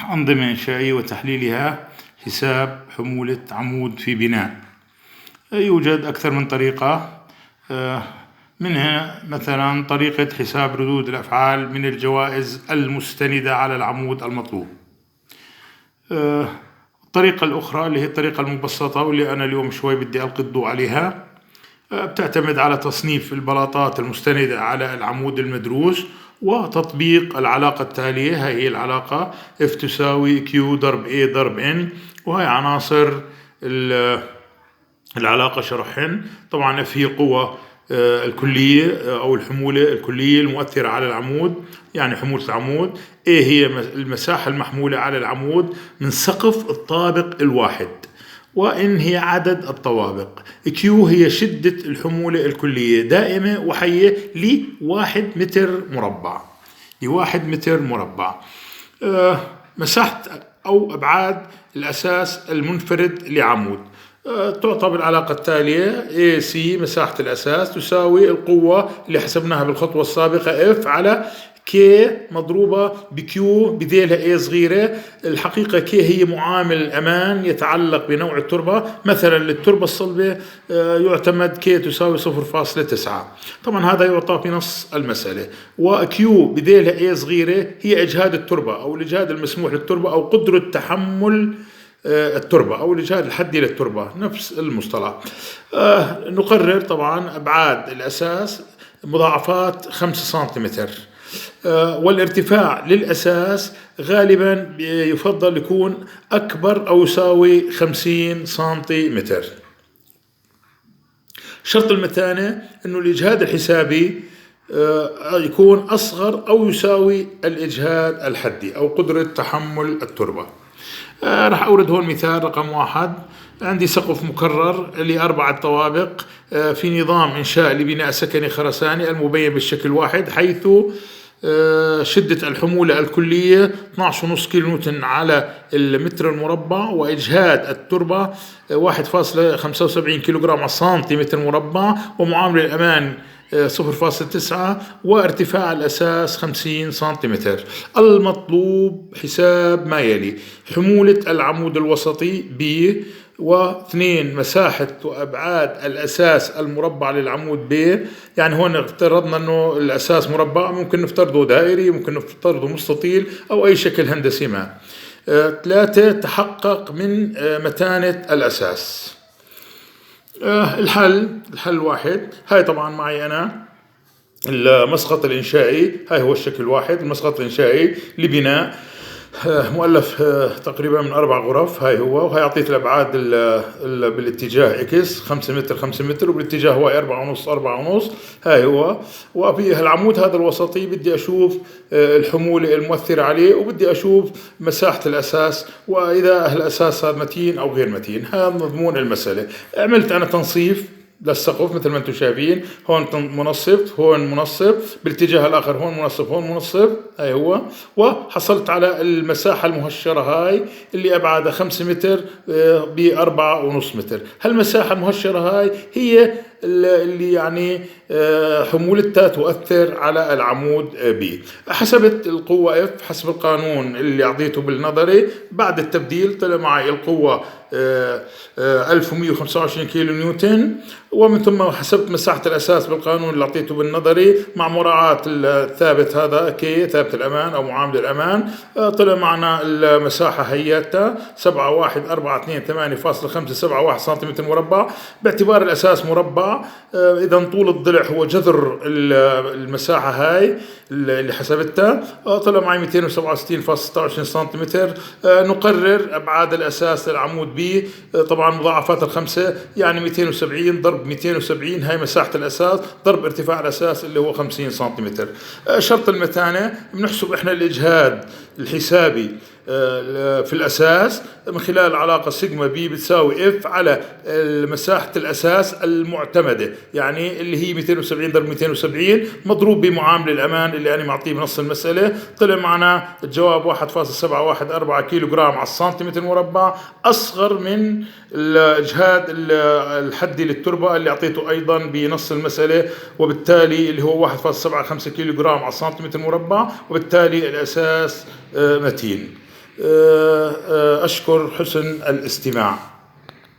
أنظمة إنشائية وتحليلها. حساب حمولة عمود في بناء. يوجد أكثر من طريقة، منها مثلا طريقة حساب ردود الأفعال من الجوائز المستندة على العمود المطلوب. الطريقة الأخرى اللي هي الطريقة المبسطة واللي أنا اليوم شوي بدي ألقي الضوء عليها، بتعتمد على تصنيف البلاطات المستندة على العمود المدروس وتطبيق العلاقة التالية. هاي العلاقة F تساوي Q ضرب A ضرب N، وهي عناصر العلاقة شرحهن. طبعا F هي قوة الكلية أو الحمولة الكلية المؤثرة على العمود، يعني حمولة العمود. A هي المساحة المحمولة على العمود من سقف الطابق الواحد، وإن هي عدد الطوابق. Q هي شدة الحمولة الكلية دائمة وحية لواحد متر مربع. مساحة أو أبعاد الأساس المنفرد لعمود تعطى بالعلاقة التالية: AC مساحة الأساس تساوي القوة اللي حسبناها بالخطوة السابقة F على K مضروبة بQ بديلها A صغيرة. الحقيقة K هي معامل الأمان يتعلق بنوع التربة. مثلا للتربة الصلبة يعتمد K تساوي 0.9. طبعا هذا يعطى في نص المسألة. وQ بديلها A صغيرة هي إجهاد التربة أو الإجهاد المسموح للتربة أو قدرة تحمل التربة أو الإجهاد الحدي للتربة، نفس المصطلح. نقرر طبعا أبعاد الأساس مضاعفات 5 سنتيمتر، والارتفاع للأساس غالبا يفضل يكون أكبر أو يساوي 50 سنتيمتر. شرط المتانة أنه الإجهاد الحسابي يكون أصغر أو يساوي الإجهاد الحدي أو قدرة تحمل التربة. راح أورد هون مثال رقم 1. عندي سقف مكرر ل4 طوابق في نظام إنشاء لبناء سكني خرساني المبين بالشكل واحد، حيث شدة الحمولة الكلية 12.5 كيلو نيوتن على المتر المربع، وإجهاد التربة 1.75 كيلوغرام على سنتيمتر مربع، ومعامل الأمان 0.9، وارتفاع الأساس 50 سنتيمتر. المطلوب حساب ما يلي: حمولة العمود الوسطي B، و2 مساحة وأبعاد الأساس المربع للعمود B. يعني هون افترضنا أنه الأساس مربع، ممكن نفترضه دائري، ممكن نفترضه مستطيل أو أي شكل هندسي ما. 3 تحقق من متانة الأساس. الحل 1. هاي طبعا معي أنا المسقط الإنشائي، هاي هو الشكل 1. المسقط الإنشائي لبناء مؤلف تقريبا من 4 غرف. هاي هو، وهي أعطيت الأبعاد بالاتجاه إكس 5 متر 5 متر، وبالاتجاه واي 4.5 4.5. هاي هو. وفي العمود هذا الوسطي بدي أشوف الحمولة المؤثرة عليه، وبدي أشوف مساحة الأساس، وإذا الأساس هذا متين أو غير متين. هذا مضمون المسألة. عملت أنا تنصيف للسقف مثل ما انتم شايفين، هون منصف، هون منصف، بالاتجاه الآخر هون منصف، هون منصف. هاي هو. وحصلت على المساحة المهشرة هاي اللي أبعادها 5 متر ب4.5 متر. هالمساحة المهشرة هاي هي اللي يعني حمولتها تؤثر على العمود B. حسبت القوة F حسب القانون اللي أعطيته بالنظري. بعد التبديل طلع معي القوة 1125 كيلو نيوتن، ومن ثم حسبت مساحة الأساس بالقانون اللي أعطيته بالنظري مع مراعاة الثابت هذا كي ثابت الأمان أو معامل الأمان. طلع معنا المساحة هياتها 71428.571 سنتيمتر مربع باعتبار الأساس مربع. إذا طول الضلع هو جذر المساحة هاي اللي حسبتها، طلع معي 267.26 سنتيمتر. نقرر أبعاد الأساس للعمود B. طبعا مضاعفات الخمسة، يعني 270 ضرب 270 هاي مساحة الأساس ضرب ارتفاع الأساس اللي هو 50 سنتيمتر. شرط المتانة بنحسب إحنا الإجهاد الحسابي في الأساس من خلال علاقة سيجما بي بتساوي F على مساحة الأساس المعتمدة، يعني اللي هي 270 ضرب 270 مضروب بمعامل الأمان اللي أنا معطيه بنص المسألة. طلع معنا الجواب 1.714 كيلوغرام على السنتيمتر مربع، أصغر من الإجهاد الحدي للتربة اللي أعطيته أيضا بنص المسألة، وبالتالي اللي هو 1.75 كيلوغرام على السنتيمتر مربع، وبالتالي الأساس متين. أشكر حسن الاستماع.